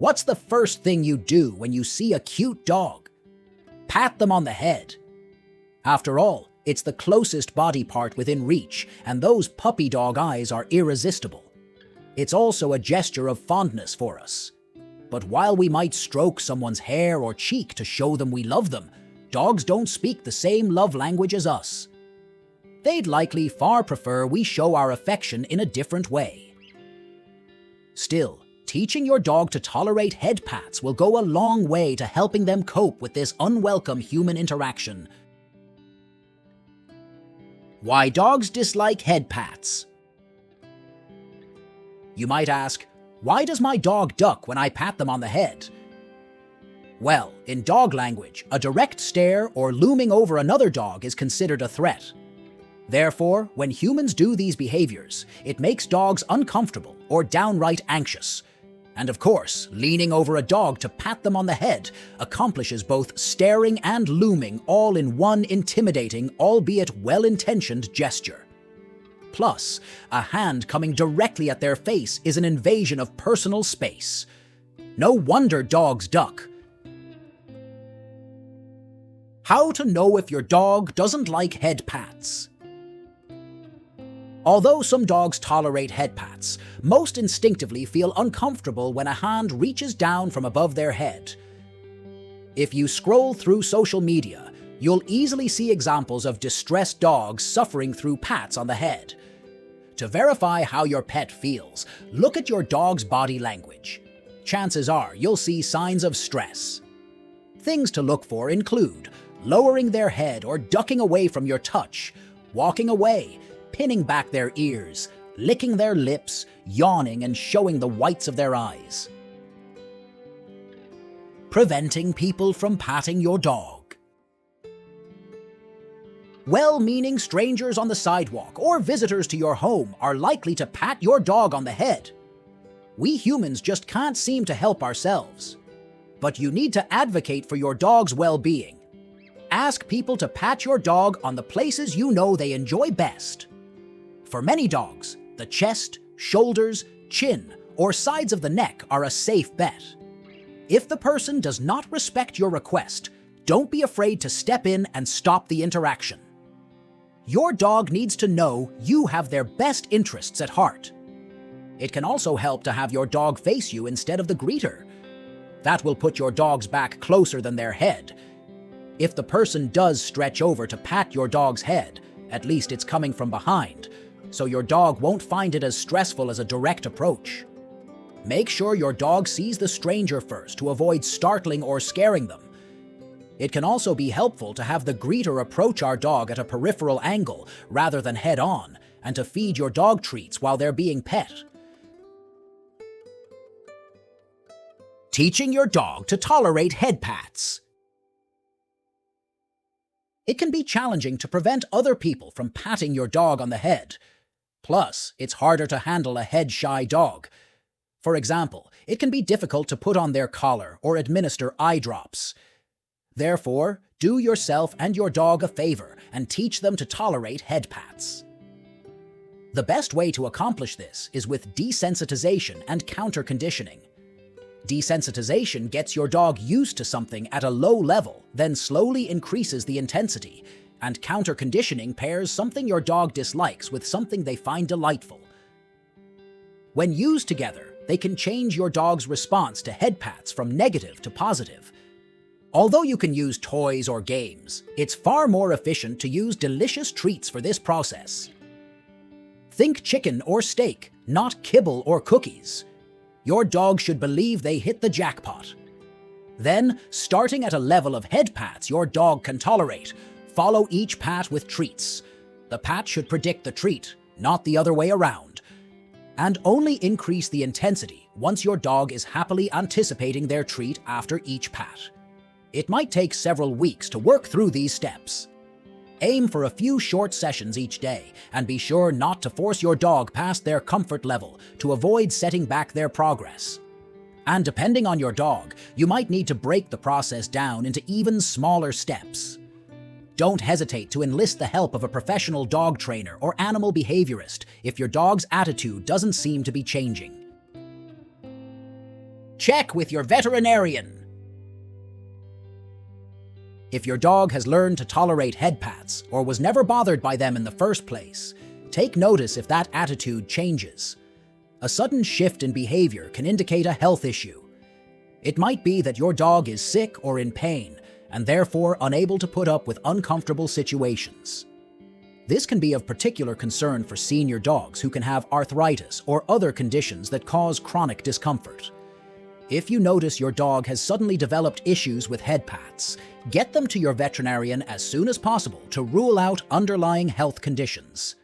What's the first thing you do when you see a cute dog? Pat them on the head. After all, it's the closest body part within reach, and those puppy dog eyes are irresistible. It's also a gesture of fondness for us. But while we might stroke someone's hair or cheek to show them we love them, dogs don't speak the same love language as us. They'd likely far prefer we show our affection in a different way. Still, teaching your dog to tolerate head pats will go a long way to helping them cope with this unwelcome human interaction. Why dogs dislike head pats? You might ask, why does my dog duck when I pat them on the head? Well, in dog language, a direct stare or looming over another dog is considered a threat. Therefore, when humans do these behaviors, it makes dogs uncomfortable or downright anxious. And of course, leaning over a dog to pat them on the head accomplishes both staring and looming all in one intimidating, albeit well-intentioned gesture. Plus, a hand coming directly at their face is an invasion of personal space. No wonder dogs duck. How to know if your dog doesn't like head pats? Although some dogs tolerate head pats, most instinctively feel uncomfortable when a hand reaches down from above their head. If you scroll through social media, you'll easily see examples of distressed dogs suffering through pats on the head. To verify how your pet feels, look at your dog's body language. Chances are you'll see signs of stress. Things to look for include lowering their head or ducking away from your touch, walking away, pinning back their ears, licking their lips, yawning and showing the whites of their eyes. Preventing people from patting your dog. Well-meaning strangers on the sidewalk or visitors to your home are likely to pat your dog on the head. We humans just can't seem to help ourselves. But you need to advocate for your dog's well-being. Ask people to pat your dog on the places you know they enjoy best. For many dogs, the chest, shoulders, chin, or sides of the neck are a safe bet. If the person does not respect your request, don't be afraid to step in and stop the interaction. Your dog needs to know you have their best interests at heart. It can also help to have your dog face you instead of the greeter. That will put your dog's back closer than their head. If the person does stretch over to pat your dog's head, at least it's coming from behind, so your dog won't find it as stressful as a direct approach. Make sure your dog sees the stranger first to avoid startling or scaring them. It can also be helpful to have the greeter approach our dog at a peripheral angle rather than head-on, and to feed your dog treats while they're being pet. Teaching your dog to tolerate head pats. It can be challenging to prevent other people from patting your dog on the head. Plus, it's harder to handle a head-shy dog. For example, it can be difficult to put on their collar or administer eye drops. Therefore, do yourself and your dog a favor and teach them to tolerate head pats. The best way to accomplish this is with desensitization and counter-conditioning. Desensitization gets your dog used to something at a low level, then slowly increases the intensity, and counter-conditioning pairs something your dog dislikes with something they find delightful. When used together, they can change your dog's response to head pats from negative to positive. Although you can use toys or games, it's far more efficient to use delicious treats for this process. Think chicken or steak, not kibble or cookies. Your dog should believe they hit the jackpot. Then, starting at a level of head pats your dog can tolerate, follow each pat with treats. The pat should predict the treat, not the other way around. And only increase the intensity once your dog is happily anticipating their treat after each pat. It might take several weeks to work through these steps. Aim for a few short sessions each day, and be sure not to force your dog past their comfort level to avoid setting back their progress. And depending on your dog, you might need to break the process down into even smaller steps. Don't hesitate to enlist the help of a professional dog trainer or animal behaviorist if your dog's attitude doesn't seem to be changing. check with your veterinarian. If your dog has learned to tolerate head pats or was never bothered by them in the first place, take notice if that attitude changes. A sudden shift in behavior can indicate a health issue. It might be that your dog is sick or in pain and therefore unable to put up with uncomfortable situations. This can be of particular concern for senior dogs who can have arthritis or other conditions that cause chronic discomfort. If you notice your dog has suddenly developed issues with head pats, get them to your veterinarian as soon as possible to rule out underlying health conditions.